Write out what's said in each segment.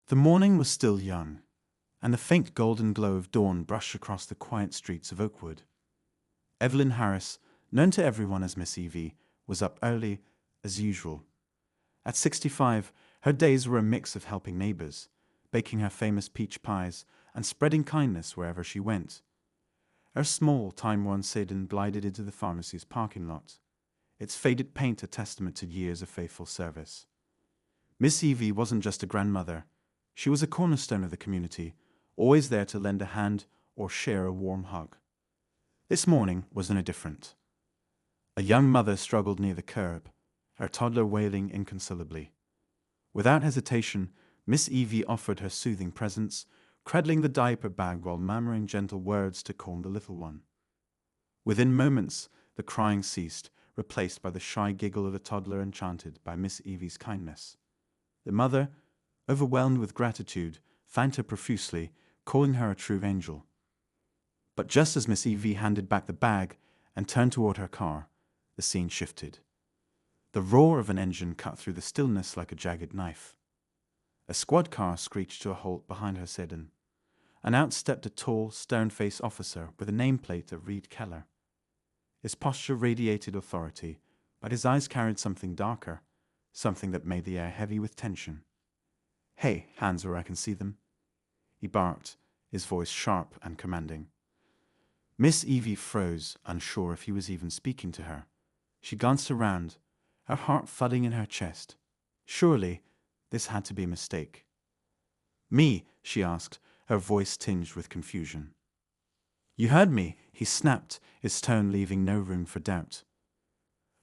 The morning was still young, and the faint golden glow of dawn brushed across the quiet streets of Oakwood. Evelyn Harris, known to everyone as Miss Evie, was up early, as usual. At 65, her days were a mix of helping neighbors, baking her famous peach pies, and spreading kindness wherever she went. Her small, time-worn sedan glided into the pharmacy's parking lot, its faded paint a testament to years of faithful service. Miss Evie wasn't just a grandmother. She was a cornerstone of the community, always there to lend a hand or share a warm hug. This morning was no different. A young mother struggled near the curb, her toddler wailing inconsolably. Without hesitation, Miss Evie offered her soothing presence, cradling the diaper bag while murmuring gentle words to calm the little one. Within moments, the crying ceased, replaced by the shy giggle of the toddler enchanted by Miss Evie's kindness. The mother, overwhelmed with gratitude, thanked her profusely, calling her a true angel. But just as Miss Evie handed back the bag and turned toward her car, the scene shifted. The roar of an engine cut through the stillness like a jagged knife. A squad car screeched to a halt behind her sedan, and out stepped a tall, stern-faced officer with a nameplate that read Keller. His posture radiated authority, but his eyes carried something darker, something that made the air heavy with tension. "Hey, hands where I can see them," he barked, his voice sharp and commanding. Miss Evie froze, unsure if he was even speaking to her. She glanced around, her heart thudding in her chest. Surely, this had to be a mistake. "Me?" she asked, her voice tinged with confusion. "You heard me," he snapped, his tone leaving no room for doubt.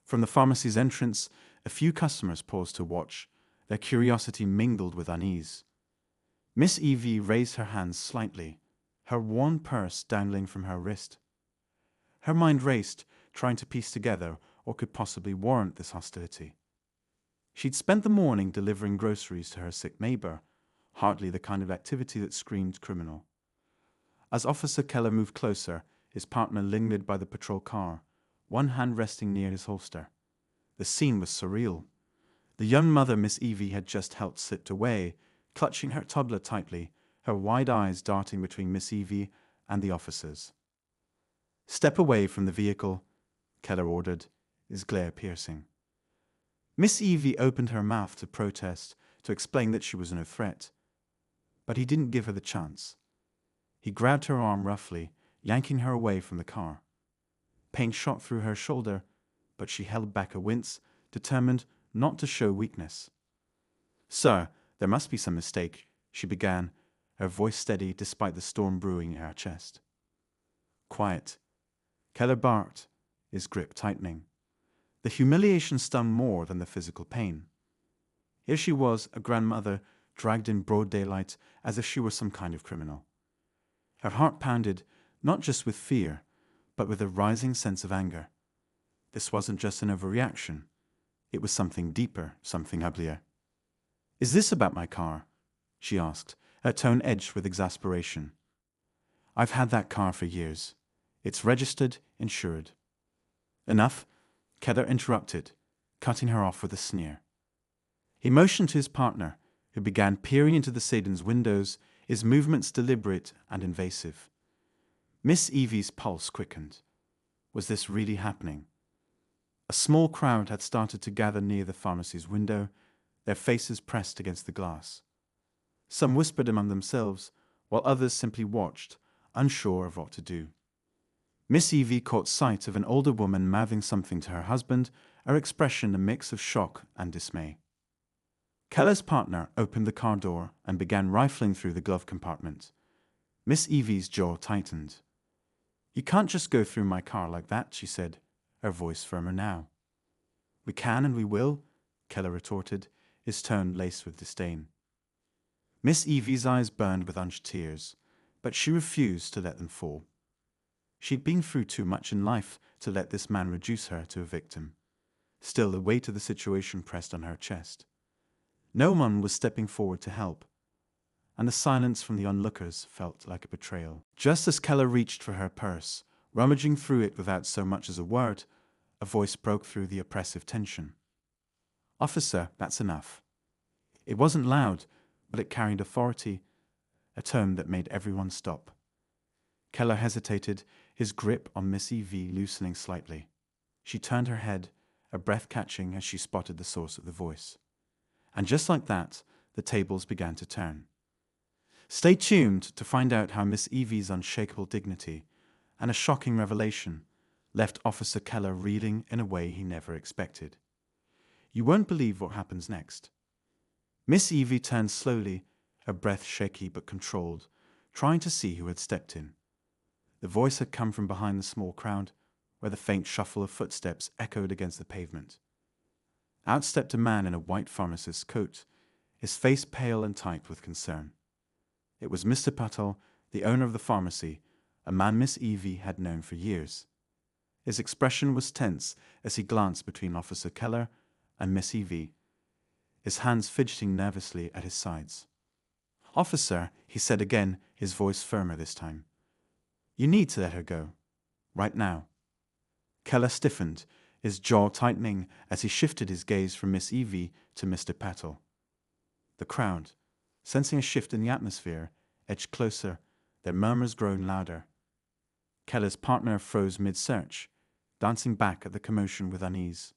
From the pharmacy's entrance, a few customers paused to watch, their curiosity mingled with unease. Miss Evie raised her hands slightly, her worn purse dangling from her wrist. Her mind raced, trying to piece together what could possibly warrant this hostility. She'd spent the morning delivering groceries to her sick neighbor, hardly the kind of activity that screamed criminal. As Officer Keller moved closer, his partner lingered by the patrol car, one hand resting near his holster. The scene was surreal. The young mother Miss Evie had just helped slipped away, clutching her toddler tightly, her wide eyes darting between Miss Evie and the officers. "Step away from the vehicle," Keller ordered, his glare piercing. Miss Evie opened her mouth to protest, to explain that she was no threat. But he didn't give her the chance. He grabbed her arm roughly, yanking her away from the car. Pain shot through her shoulder, but she held back a wince, determined not to show weakness. "Sir, there must be some mistake," she began, her voice steady despite the storm brewing in her chest. "Quiet," Keller barked, his grip tightening. The humiliation stung more than the physical pain. Here she was, a grandmother, dragged in broad daylight as if she were some kind of criminal. Her heart pounded, not just with fear, but with a rising sense of anger. This wasn't just an overreaction. It was something deeper, something uglier. "Is this about my car?" she asked, her tone edged with exasperation. "I've had that car for years. It's registered, insured." "Enough," Keller interrupted, cutting her off with a sneer. He motioned to his partner, who began peering into the sedan's windows, his movements deliberate and invasive. Miss Evie's pulse quickened. Was this really happening? A small crowd had started to gather near the pharmacy's window, their faces pressed against the glass. Some whispered among themselves, while others simply watched, unsure of what to do. Miss Evie caught sight of an older woman mouthing something to her husband, her expression a mix of shock and dismay. Keller's partner opened the car door and began rifling through the glove compartment. Miss Evie's jaw tightened. "You can't just go through my car like that," she said, her voice firmer now. "We can and we will," Keller retorted, his tone laced with disdain. Miss Evie's eyes burned with unshed tears, but she refused to let them fall. She'd been through too much in life to let this man reduce her to a victim. Still, the weight of the situation pressed on her chest. No one was stepping forward to help, and the silence from the onlookers felt like a betrayal. Just as Keller reached for her purse, rummaging through it without so much as a word, a voice broke through the oppressive tension. "Officer, that's enough." It wasn't loud, but it carried authority, a tone that made everyone stop. Keller hesitated, his grip on Miss Evie loosening slightly. She turned her head, her breath catching as she spotted the source of the voice. And just like that, the tables began to turn. Stay tuned to find out how Miss Evie's unshakable dignity and a shocking revelation left Officer Keller reeling in a way he never expected. You won't believe what happens next. Miss Evie turned slowly, her breath shaky but controlled, trying to see who had stepped in. The voice had come from behind the small crowd, where the faint shuffle of footsteps echoed against the pavement. Out stepped a man in a white pharmacist's coat, his face pale and tight with concern. It was Mr. Patel, the owner of the pharmacy, a man Miss Evie had known for years. His expression was tense as he glanced between Officer Keller and Miss Evie, his hands fidgeting nervously at his sides. "Officer," he said again, his voice firmer this time. "You need to let her go. Right now." Keller stiffened, his jaw tightening as he shifted his gaze from Miss Evie to Mr. Patel. The crowd, sensing a shift in the atmosphere, edged closer, their murmurs growing louder. Keller's partner froze mid-search, glancing back at the commotion with unease.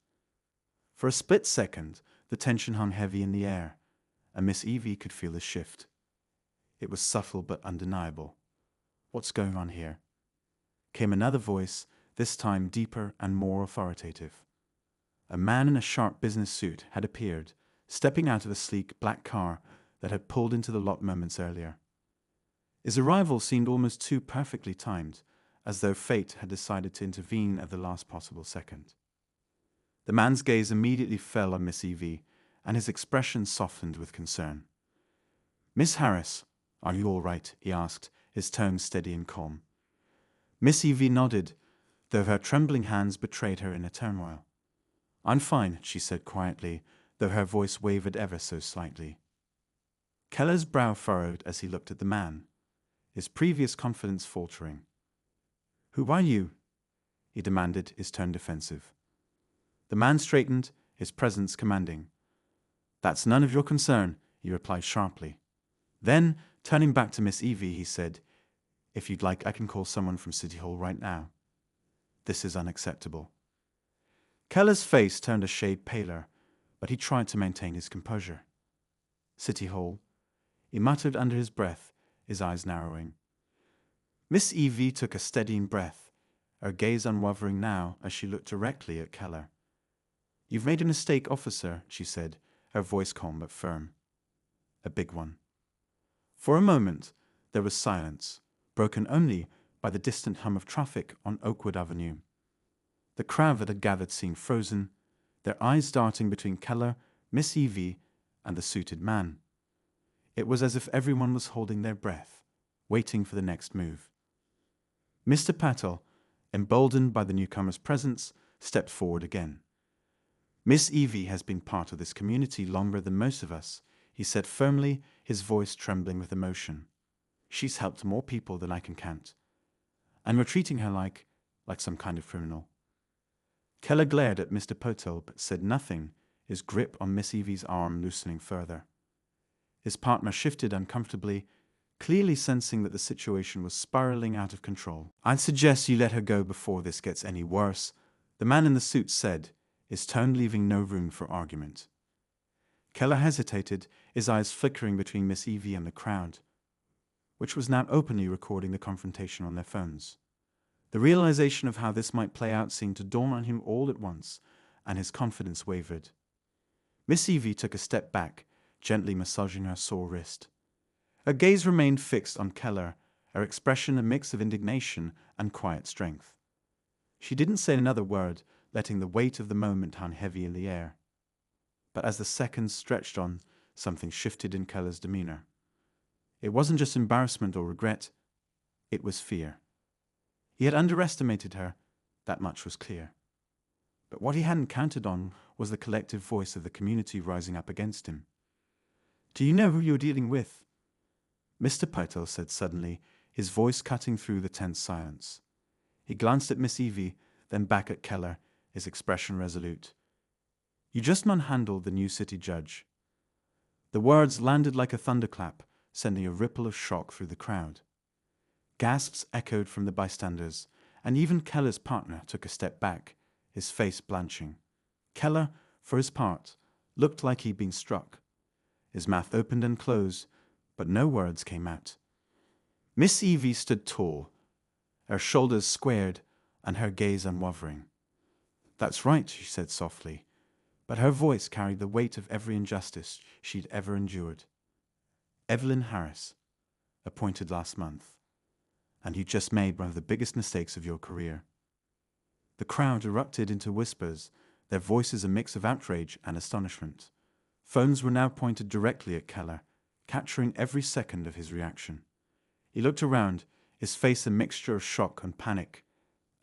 For a split second, the tension hung heavy in the air, and Miss Evie could feel the shift. It was subtle but undeniable. "What's going on here?" Came another voice, this time deeper and more authoritative. A man in a sharp business suit had appeared, stepping out of a sleek black car that had pulled into the lot moments earlier. His arrival seemed almost too perfectly timed, as though fate had decided to intervene at the last possible second. The man's gaze immediately fell on Miss Evie, and his expression softened with concern. "Miss Harris, are you all right?" he asked, his tone steady and calm. Miss Evie nodded, though her trembling hands betrayed her inner turmoil. "I'm fine," she said quietly, though her voice wavered ever so slightly. Keller's brow furrowed as he looked at the man, his previous confidence faltering. "Who are you?" he demanded, his tone defensive. The man straightened, his presence commanding. "That's none of your concern," he replied sharply. Then, turning back to Miss Evie, he said, "If you'd like, I can call someone from City Hall right now. This is unacceptable." Keller's face turned a shade paler, but he tried to maintain his composure. "City Hall," he muttered under his breath, his eyes narrowing. Miss Evie took a steadying breath, her gaze unwavering now as she looked directly at Keller. "You've made a mistake, officer," she said, her voice calm but firm. "A big one." For a moment, there was silence, broken only by the distant hum of traffic on Oakwood Avenue. The crowd that had gathered seemed frozen, their eyes darting between Keller, Miss Evie, and the suited man. It was as if everyone was holding their breath, waiting for the next move. Mr. Patel, emboldened by the newcomer's presence, stepped forward again. "Miss Evie has been part of this community longer than most of us," he said firmly, his voice trembling with emotion. "She's helped more people than I can count. And we're treating her like some kind of criminal." Keller glared at Mr. Patel but said nothing, his grip on Miss Evie's arm loosening further. His partner shifted uncomfortably, clearly sensing that the situation was spiraling out of control. "I'd suggest you let her go before this gets any worse," the man in the suit said, his tone leaving no room for argument. Keller hesitated, his eyes flickering between Miss Evie and the crowd, which was now openly recording the confrontation on their phones. The realization of how this might play out seemed to dawn on him all at once, and his confidence wavered. Miss Evie took a step back, gently massaging her sore wrist. Her gaze remained fixed on Keller, her expression a mix of indignation and quiet strength. She didn't say another word, letting the weight of the moment hang heavy in the air. But as the seconds stretched on, something shifted in Keller's demeanor. It wasn't just embarrassment or regret, it was fear. He had underestimated her, that much was clear. But what he hadn't counted on was the collective voice of the community rising up against him. "Do you know who you're dealing with?" Mr. Patel said suddenly, his voice cutting through the tense silence. He glanced at Miss Evie, then back at Keller, his expression resolute. "You just manhandled the new city judge." The words landed like a thunderclap, sending a ripple of shock through the crowd. Gasps echoed from the bystanders, and even Keller's partner took a step back, his face blanching. Keller, for his part, looked like he'd been struck. His mouth opened and closed, but no words came out. Miss Evie stood tall, her shoulders squared and her gaze unwavering. "That's right," she said softly, but her voice carried the weight of every injustice she'd ever endured. "Evelyn Harris, appointed last month, and you just made one of the biggest mistakes of your career." The crowd erupted into whispers, their voices a mix of outrage and astonishment. Phones were now pointed directly at Keller, capturing every second of his reaction. He looked around, his face a mixture of shock and panic,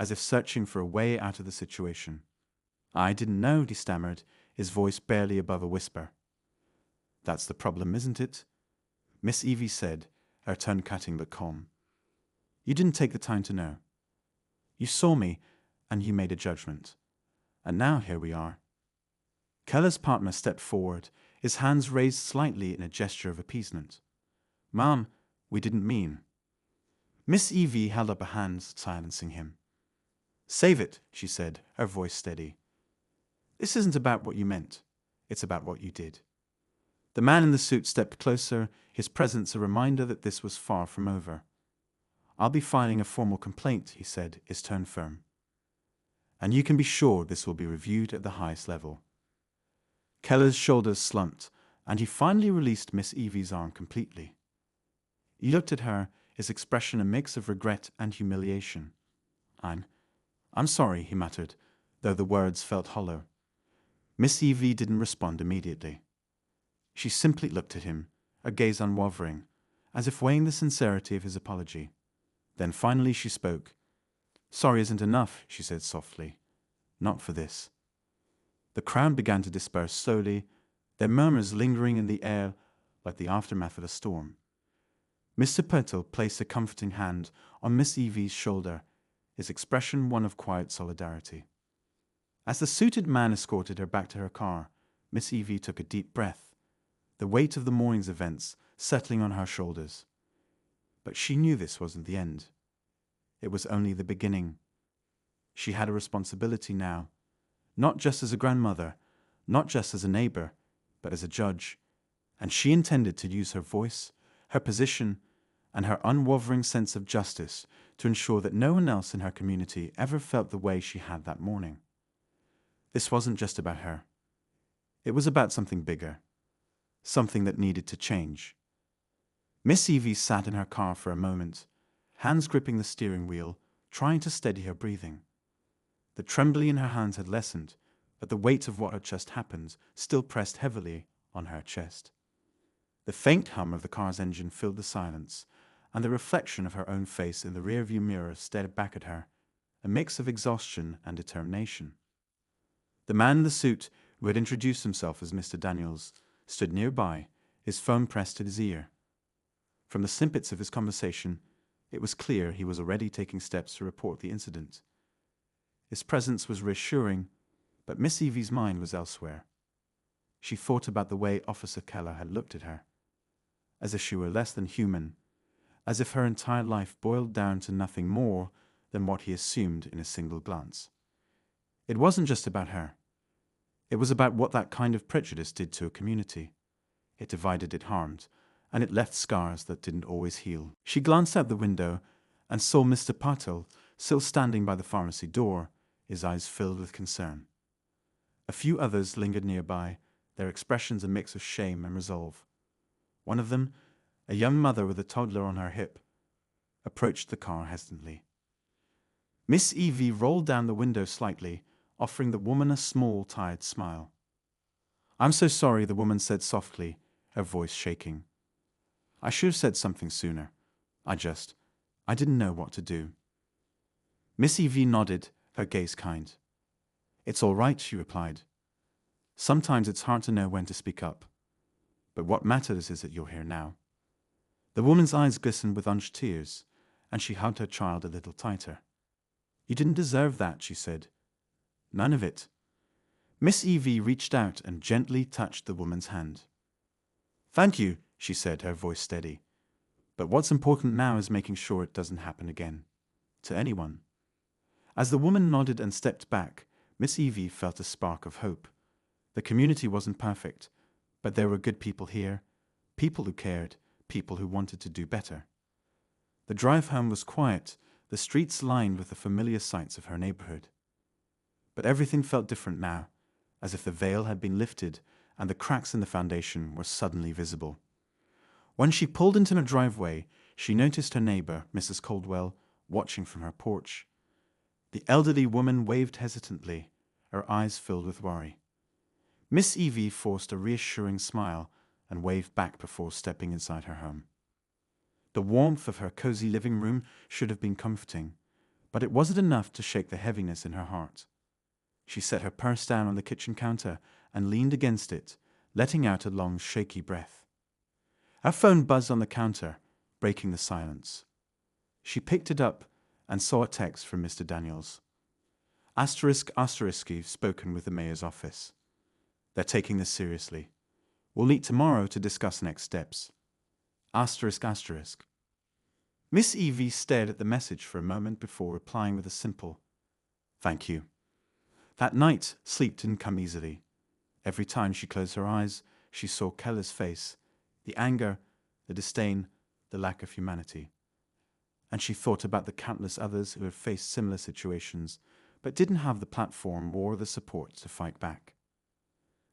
as if searching for a way out of the situation. "I didn't know," he stammered, his voice barely above a whisper. "That's the problem, isn't it?" Miss Evie said, her tone cutting but calm. "You didn't take the time to know. You saw me, and you made a judgment. And now here we are." Keller's partner stepped forward, his hands raised slightly in a gesture of appeasement. "Ma'am, we didn't mean." Miss Evie held up a hand, silencing him. "Save it," she said, her voice steady. "This isn't about what you meant. It's about what you did." The man in the suit stepped closer, his presence a reminder that this was far from over. "I'll be filing a formal complaint," he said, his tone firm. "And you can be sure this will be reviewed at the highest level." Keller's shoulders slumped, and he finally released Miss Evie's arm completely. He looked at her, his expression a mix of regret and humiliation. I'm sorry," he muttered, though the words felt hollow. Miss Evie didn't respond immediately. She simply looked at him, her gaze unwavering, as if weighing the sincerity of his apology. Then finally she spoke. "Sorry isn't enough," she said softly. "Not for this." The crowd began to disperse slowly, their murmurs lingering in the air like the aftermath of a storm. Mr. Purtell placed a comforting hand on Miss Evie's shoulder, his expression one of quiet solidarity. As the suited man escorted her back to her car, Miss Evie took a deep breath, the weight of the morning's events settling on her shoulders. But she knew this wasn't the end. It was only the beginning. She had a responsibility now, not just as a grandmother, not just as a neighbor, but as a judge, and she intended to use her voice, her position, and her unwavering sense of justice to ensure that no one else in her community ever felt the way she had that morning. This wasn't just about her. It was about something bigger, something that needed to change. Miss Evie sat in her car for a moment, hands gripping the steering wheel, trying to steady her breathing. The trembling in her hands had lessened, but the weight of what had just happened still pressed heavily on her chest. The faint hum of the car's engine filled the silence, and the reflection of her own face in the rearview mirror stared back at her, a mix of exhaustion and determination. The man in the suit, who had introduced himself as Mr. Daniels, stood nearby, his phone pressed to his ear. From the snippets of his conversation, it was clear he was already taking steps to report the incident. His presence was reassuring, but Miss Evie's mind was elsewhere. She thought about the way Officer Keller had looked at her, as if she were less than human, as if her entire life boiled down to nothing more than what he assumed in a single glance. It wasn't just about her. It was about what that kind of prejudice did to a community. It divided, it harmed, and it left scars that didn't always heal. She glanced out the window and saw Mr. Purtell still standing by the pharmacy door, his eyes filled with concern. A few others lingered nearby, their expressions a mix of shame and resolve. One of them, a young mother with a toddler on her hip, approached the car hesitantly. Miss Evie rolled down the window slightly, offering the woman a small, tired smile. "I'm so sorry," the woman said softly, her voice shaking. "I should have said something sooner. I didn't know what to do." Miss Evie nodded, her gaze kind. "It's all right," she replied. "Sometimes it's hard to know when to speak up. But what matters is that you're here now." The woman's eyes glistened with unshed tears, and she hugged her child a little tighter. "You didn't deserve that," she said. "None of it." Miss Evie reached out and gently touched the woman's hand. "Thank you," she said, her voice steady. "But what's important now is making sure it doesn't happen again. To anyone." As the woman nodded and stepped back, Miss Evie felt a spark of hope. The community wasn't perfect, but there were good people here, people who cared, people who wanted to do better. The drive home was quiet, the streets lined with the familiar sights of her neighborhood. But everything felt different now, as if the veil had been lifted and the cracks in the foundation were suddenly visible. When she pulled into the driveway, she noticed her neighbor, Mrs. Caldwell, watching from her porch. The elderly woman waved hesitantly, her eyes filled with worry. Miss Evie forced a reassuring smile and waved back before stepping inside her home. The warmth of her cozy living room should have been comforting, but it wasn't enough to shake the heaviness in her heart. She set her purse down on the kitchen counter and leaned against it, letting out a long, shaky breath. Her phone buzzed on the counter, breaking the silence. She picked it up and saw a text from Mr. Daniels. ***, spoken with the mayor's office. They're taking this seriously. We'll meet tomorrow to discuss next steps. ***. Miss Evie stared at the message for a moment before replying with a simple, "Thank you." That night, sleep didn't come easily. Every time she closed her eyes, she saw Keller's face, the anger, the disdain, the lack of humanity. And she thought about the countless others who had faced similar situations, but didn't have the platform or the support to fight back.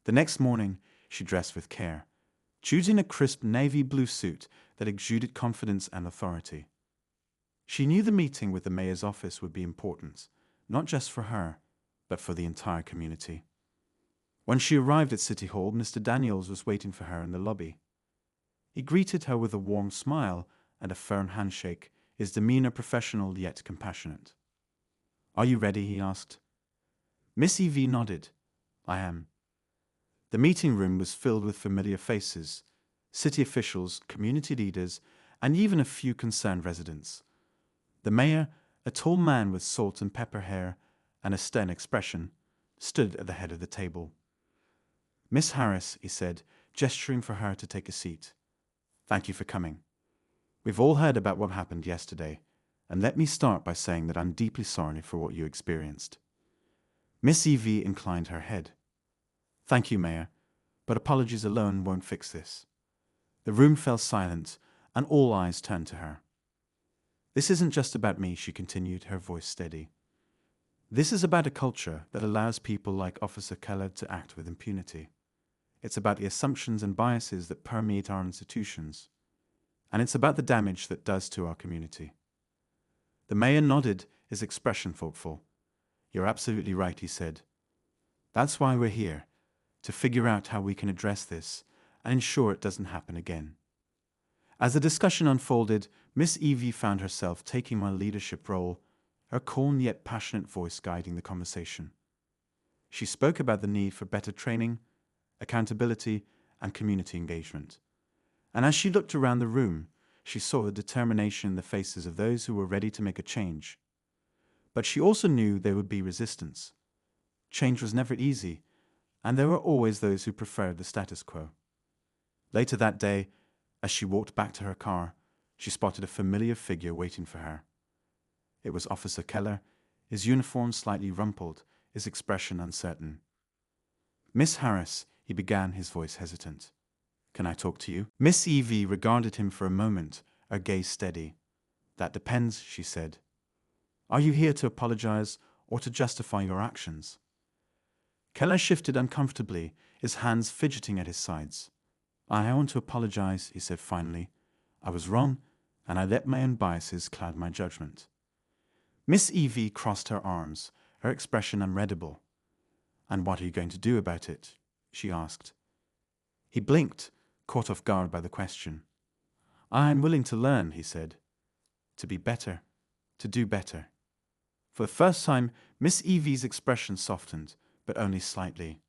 The next morning, she dressed with care, choosing a crisp navy blue suit that exuded confidence and authority. She knew the meeting with the mayor's office would be important, not just for her, but for the entire community. When she arrived at City Hall, Mr. Daniels was waiting for her in the lobby. He greeted her with a warm smile and a firm handshake, his demeanor professional yet compassionate. "Are you ready?" he asked. Miss Evie nodded. "I am." The meeting room was filled with familiar faces, city officials, community leaders, and even a few concerned residents. The mayor, a tall man with salt and pepper hair and a stern expression, stood at the head of the table. "Miss Harris," he said, gesturing for her to take a seat. "Thank you for coming. We've all heard about what happened yesterday, and let me start by saying that I'm deeply sorry for what you experienced." Miss Evie inclined her head. "Thank you, Mayor, but apologies alone won't fix this." The room fell silent, and all eyes turned to her. "This isn't just about me," she continued, her voice steady. "This is about a culture that allows people like Officer Keller to act with impunity. It's about the assumptions and biases that permeate our institutions. And it's about the damage that does to our community." The mayor nodded, his expression thoughtful. "You're absolutely right," he said. "That's why we're here, to figure out how we can address this and ensure it doesn't happen again." As the discussion unfolded, Miss Evie found herself taking on a leadership role, her calm yet passionate voice guiding the conversation. She spoke about the need for better training, accountability, and community engagement. And as she looked around the room, she saw the determination in the faces of those who were ready to make a change. But she also knew there would be resistance. Change was never easy, and there were always those who preferred the status quo. Later that day, as she walked back to her car, she spotted a familiar figure waiting for her. It was Officer Keller, his uniform slightly rumpled, his expression uncertain. "Miss Harris," he began, his voice hesitant. "Can I talk to you?" Miss Evie regarded him for a moment, her gaze steady. "That depends," she said. "Are you here to apologize or to justify your actions?" Keller shifted uncomfortably, his hands fidgeting at his sides. "I want to apologize," he said finally. "I was wrong, and I let my own biases cloud my judgment." Miss Evie crossed her arms, her expression unreadable. "And what are you going to do about it?" she asked. He blinked, caught off guard by the question. "I am willing to learn," he said. "To be better, to do better." For the first time, Miss Evie's expression softened, but only slightly.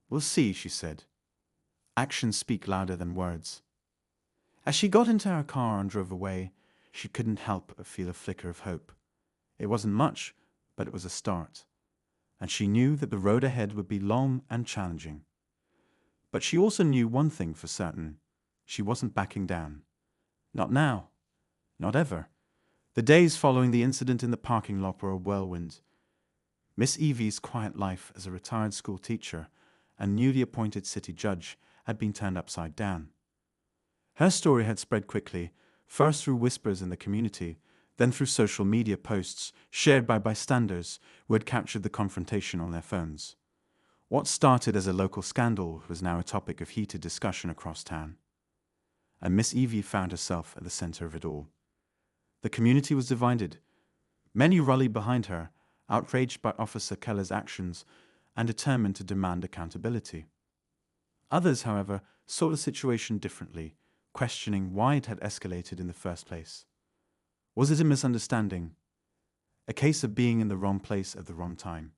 "We'll see," she said. "Actions speak louder than words." As she got into her car and drove away, she couldn't help but feel a flicker of hope. It wasn't much, but it was a start. And she knew that the road ahead would be long and challenging. But she also knew one thing for certain. She wasn't backing down. Not now. Not ever. The days following the incident in the parking lot were a whirlwind. Miss Evie's quiet life as a retired school teacher and newly appointed city judge had been turned upside down. Her story had spread quickly, first through whispers in the community, then through social media posts shared by bystanders who had captured the confrontation on their phones. What started as a local scandal was now a topic of heated discussion across town. And Miss Evie found herself at the center of it all. The community was divided. Many rallied behind her, outraged by Officer Keller's actions and determined to demand accountability. Others, however, saw the situation differently, questioning why it had escalated in the first place. Was it a misunderstanding? A case of being in the wrong place at the wrong time?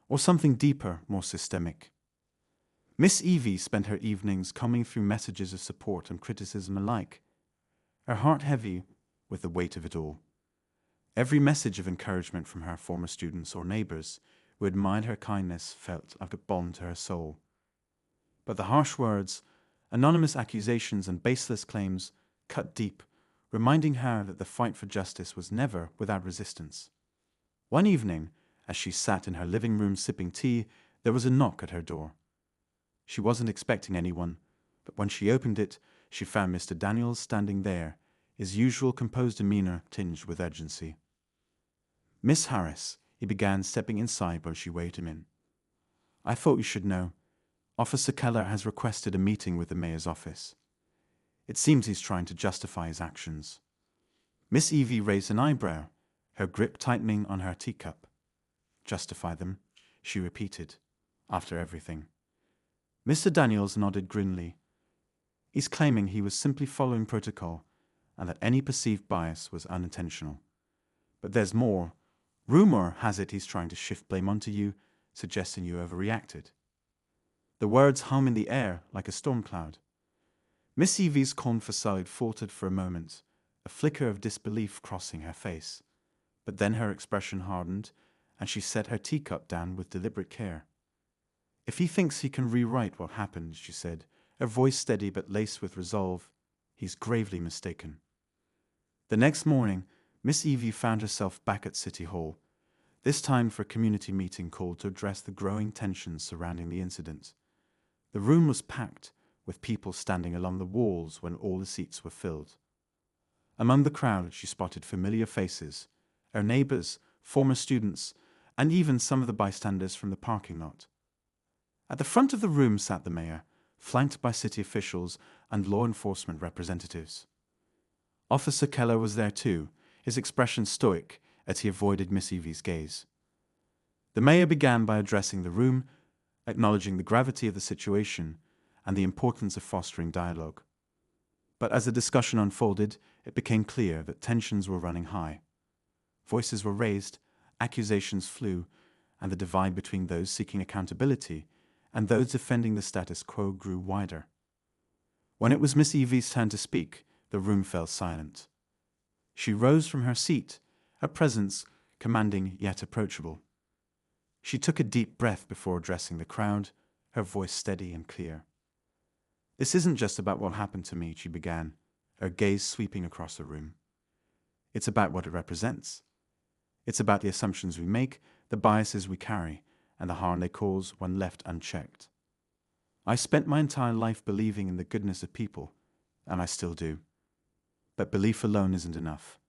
Or something deeper, more systemic? Miss Evie spent her evenings combing through messages of support and criticism alike, her heart heavy with the weight of it all. Every message of encouragement from her former students or neighbors who admired her kindness felt like a balm to her soul. But the harsh words, anonymous accusations and baseless claims cut deep, reminding her that the fight for justice was never without resistance. One evening, as she sat in her living room sipping tea, there was a knock at her door. She wasn't expecting anyone, but when she opened it, she found Mr. Daniels standing there, his usual composed demeanor tinged with urgency. "Miss Harris," he began, stepping inside when she waved him in. "I thought you should know. Officer Keller has requested a meeting with the mayor's office. It seems he's trying to justify his actions." Miss Evie raised an eyebrow, her grip tightening on her teacup. "Justify them," she repeated, "after everything." Mr. Daniels nodded grimly. "He's claiming he was simply following protocol and that any perceived bias was unintentional. But there's more. Rumor has it he's trying to shift blame onto you, suggesting you overreacted." The words hum in the air like a storm cloud. Miss Evie's calm facade faltered for a moment, a flicker of disbelief crossing her face. But then her expression hardened, and she set her teacup down with deliberate care. "If he thinks he can rewrite what happened," she said, her voice steady but laced with resolve, "he's gravely mistaken." The next morning, Miss Evie found herself back at City Hall, this time for a community meeting called to address the growing tensions surrounding the incident. The room was packed, with people standing along the walls when all the seats were filled. Among the crowd, she spotted familiar faces, her neighbors, former students, and even some of the bystanders from the parking lot. At the front of the room sat the mayor, flanked by city officials and law enforcement representatives. Officer Keller was there too, his expression stoic as he avoided Miss Evie's gaze. The mayor began by addressing the room, acknowledging the gravity of the situation and the importance of fostering dialogue. But as the discussion unfolded, it became clear that tensions were running high. Voices were raised, accusations flew, and the divide between those seeking accountability and those defending the status quo grew wider. When it was Miss Evie's turn to speak, the room fell silent. She rose from her seat, her presence commanding yet approachable. She took a deep breath before addressing the crowd, her voice steady and clear. "This isn't just about what happened to me," she began, her gaze sweeping across the room. "It's about what it represents. It's about the assumptions we make, the biases we carry, and the harm they cause when left unchecked. I spent my entire life believing in the goodness of people, and I still do. But belief alone isn't enough.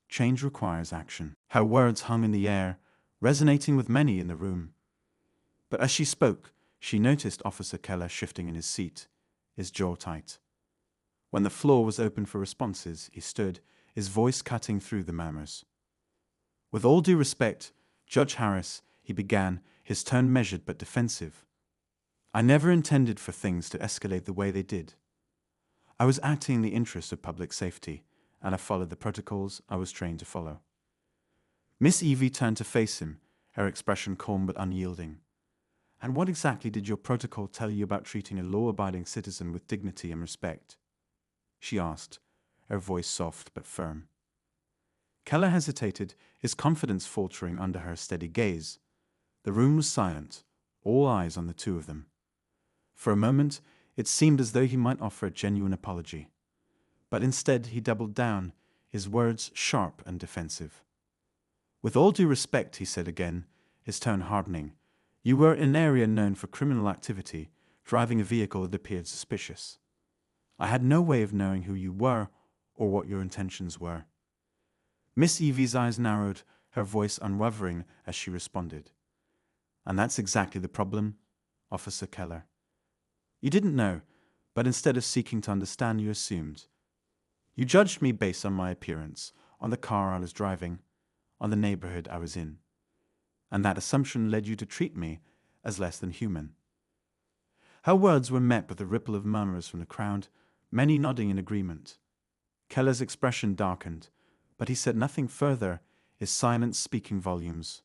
Change requires action." Her words hung in the air, resonating with many in the room. But as she spoke, she noticed Officer Keller shifting in his seat, his jaw tight. When the floor was open for responses, he stood, his voice cutting through the murmurs. "With all due respect, Judge Harris," he began, his tone measured but defensive. "I never intended for things to escalate the way they did. I was acting in the interest of public safety, and I followed the protocols I was trained to follow." Miss Evie turned to face him, her expression calm but unyielding. "And what exactly did your protocol tell you about treating a law-abiding citizen with dignity and respect?" she asked, her voice soft but firm. Keller hesitated, his confidence faltering under her steady gaze. The room was silent, all eyes on the two of them. For a moment, It seemed as though he might offer a genuine apology. But instead he doubled down, his words sharp and defensive. "With all due respect," he said again, his tone hardening, "you were in an area known for criminal activity, driving a vehicle that appeared suspicious. I had no way of knowing who you were or what your intentions were." Miss Evie's eyes narrowed, her voice unwavering as she responded. "And that's exactly the problem, Officer Keller. You didn't know, but instead of seeking to understand, you assumed. You judged me based on my appearance, on the car I was driving, on the neighborhood I was in. And that assumption led you to treat me as less than human." Her words were met with a ripple of murmurs from the crowd, many nodding in agreement. Keller's expression darkened, but he said nothing further, his silence speaking volumes.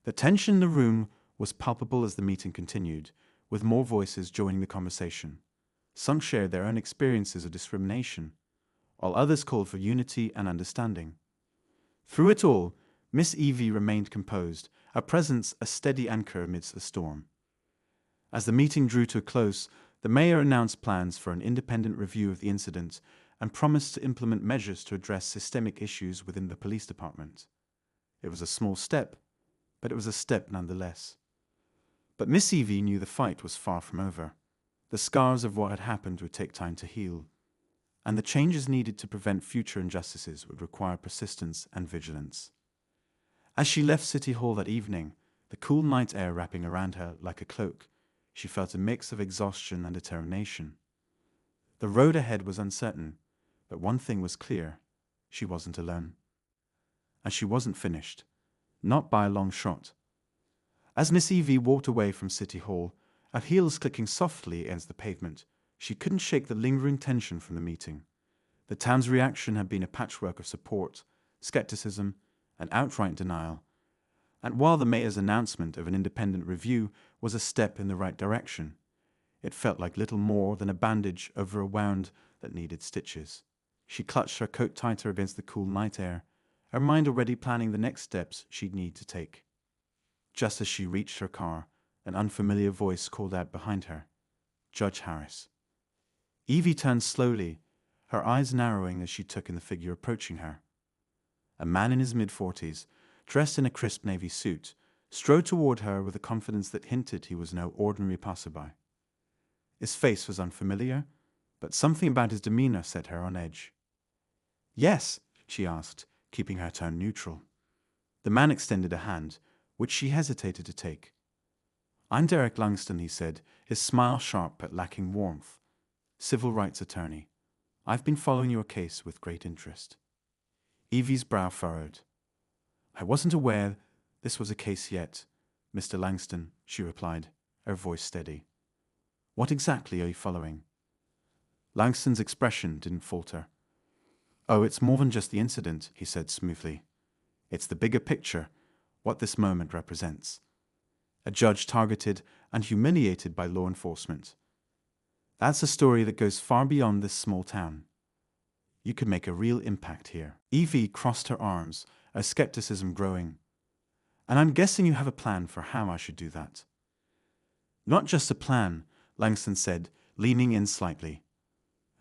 The tension in the room was palpable as the meeting continued, with more voices joining the conversation. Some shared their own experiences of discrimination, while others called for unity and understanding. Through it all, Miss Evie remained composed, her presence a steady anchor amidst the storm. As the meeting drew to a close, the mayor announced plans for an independent review of the incident and promised to implement measures to address systemic issues within the police department. It was a small step, but it was a step nonetheless. But Miss Evie knew the fight was far from over. The scars of what had happened would take time to heal, and the changes needed to prevent future injustices would require persistence and vigilance. As she left City Hall that evening, the cool night air wrapping around her like a cloak, she felt a mix of exhaustion and determination. The road ahead was uncertain, but one thing was clear: she wasn't alone. And she wasn't finished, not by a long shot. As Miss Evie walked away from City Hall, her heels clicking softly against the pavement, she couldn't shake the lingering tension from the meeting. The town's reaction had been a patchwork of support, skepticism, and outright denial. And while the mayor's announcement of an independent review was a step in the right direction, it felt like little more than a bandage over a wound that needed stitches. She clutched her coat tighter against the cool night air, her mind already planning the next steps she'd need to take. Just as she reached her car, an unfamiliar voice called out behind her, "Judge Harris." Evie turned slowly, her eyes narrowing as she took in the figure approaching her. A man in his mid-40s, dressed in a crisp navy suit, strode toward her with a confidence that hinted he was no ordinary passerby. His face was unfamiliar, but something about his demeanor set her on edge. "Yes?" she asked, keeping her tone neutral. The man extended a hand, which she hesitated to take. "I'm Derek Langston," he said, his smile sharp but lacking warmth. "Civil rights attorney. I've been following your case with great interest." Evie's brow furrowed. "I wasn't aware this was a case yet, Mr. Langston," she replied, her voice steady. "What exactly are you following?" Langston's expression didn't falter. "Oh, it's more than just the incident," he said smoothly. "It's the bigger picture, what this moment represents. A judge targeted and humiliated by law enforcement. That's a story that goes far beyond this small town. You could make a real impact here." Evie crossed her arms, her skepticism growing. "And I'm guessing you have a plan for how I should do that." "Not just a plan," Langston said, leaning in slightly.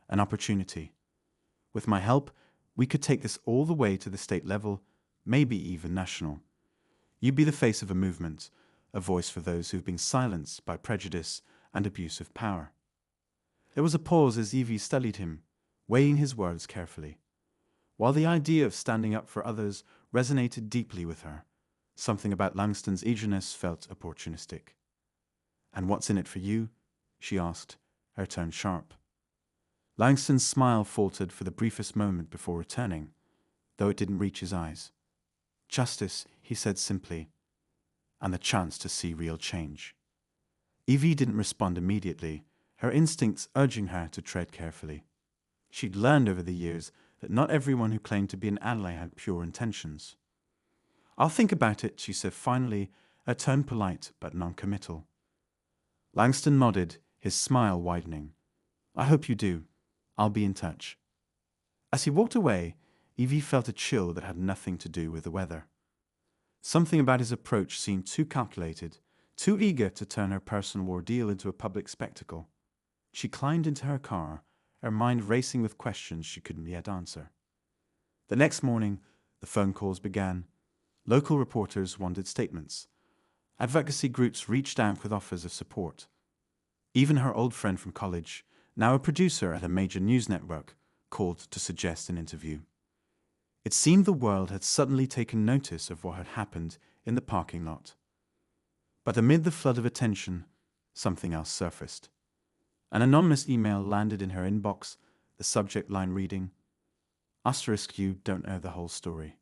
"An opportunity. With my help, we could take this all the way to the state level, maybe even national. You'd be the face of a movement, a voice for those who've been silenced by prejudice and abuse of power." There was a pause as Evie studied him, weighing his words carefully. While the idea of standing up for others resonated deeply with her, something about Langston's eagerness felt opportunistic. "And what's in it for you?" she asked, her tone sharp. Langston's smile faltered for the briefest moment before returning, though it didn't reach his eyes. "Justice," he said simply, "and the chance to see real change." Evie didn't respond immediately, her instincts urging her to tread carefully. She'd learned over the years that not everyone who claimed to be an ally had pure intentions. "I'll think about it," she said finally, her tone polite but non-committal. Langston nodded, his smile widening. "I hope you do. I'll be in touch." As he walked away, Evie felt a chill that had nothing to do with the weather. Something about his approach seemed too calculated, too eager to turn her personal ordeal into a public spectacle. She climbed into her car, her mind racing with questions she couldn't yet answer. The next morning, the phone calls began. Local reporters wanted statements. Advocacy groups reached out with offers of support. Even her old friend from college, now a producer at a major news network, called to suggest an interview. It seemed the world had suddenly taken notice of what had happened in the parking lot. But amid the flood of attention, something else surfaced. An anonymous email landed in her inbox, the subject line reading, *, you don't know the whole story.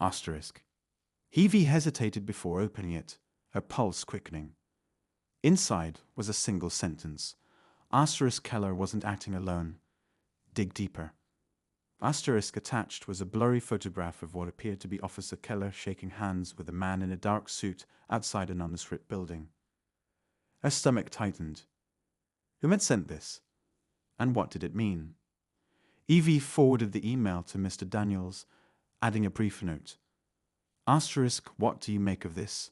*. Evie hesitated before opening it, her pulse quickening. Inside was a single sentence. * Keller wasn't acting alone. Dig deeper. * attached was a blurry photograph of what appeared to be Officer Keller shaking hands with a man in a dark suit outside a nondescript building. Her stomach tightened. Who had sent this? And what did it mean? Evie forwarded the email to Mr. Daniels, adding a brief note. *, what do you make of this?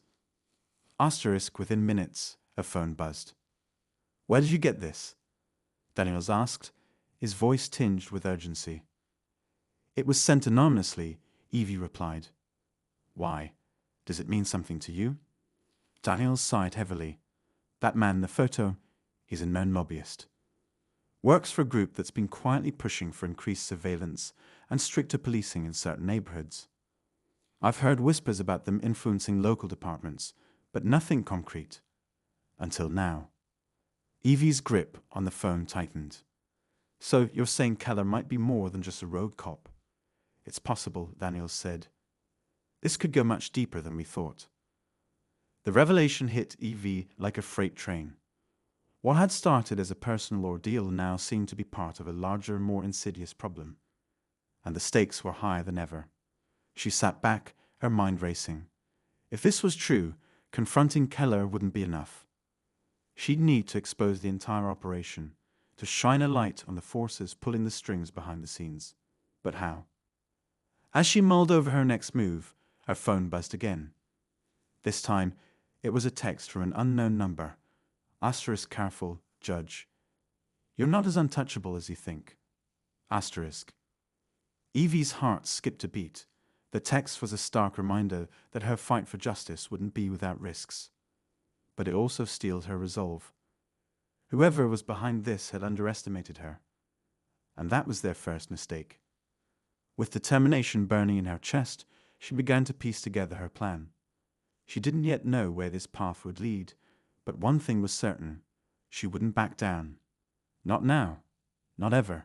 *, within minutes, her phone buzzed. Where did you get this? Daniels asked, his voice tinged with urgency. It was sent anonymously, Evie replied. Why? Does it mean something to you? Daniels sighed heavily. That man in the photo, he's a known lobbyist. Works for a group that's been quietly pushing for increased surveillance and stricter policing in certain neighborhoods. I've heard whispers about them influencing local departments, but nothing concrete. Until now. Evie's grip on the phone tightened. So you're saying Keller might be more than just a rogue cop? It's possible, Daniels said. This could go much deeper than we thought. The revelation hit Evie like a freight train. What had started as a personal ordeal now seemed to be part of a larger, more insidious problem. And the stakes were higher than ever. She sat back, her mind racing. If this was true, confronting Keller wouldn't be enough. She'd need to expose the entire operation, to shine a light on the forces pulling the strings behind the scenes. But how? As she mulled over her next move, her phone buzzed again. This time, it was a text from an unknown number. * careful, Judge. You're not as untouchable as you think. *. Evie's heart skipped a beat. The text was a stark reminder that her fight for justice wouldn't be without risks. But it also steeled her resolve. Whoever was behind this had underestimated her. And that was their first mistake. With determination burning in her chest, she began to piece together her plan. She didn't yet know where this path would lead, but one thing was certain. She wouldn't back down. Not now. Not ever.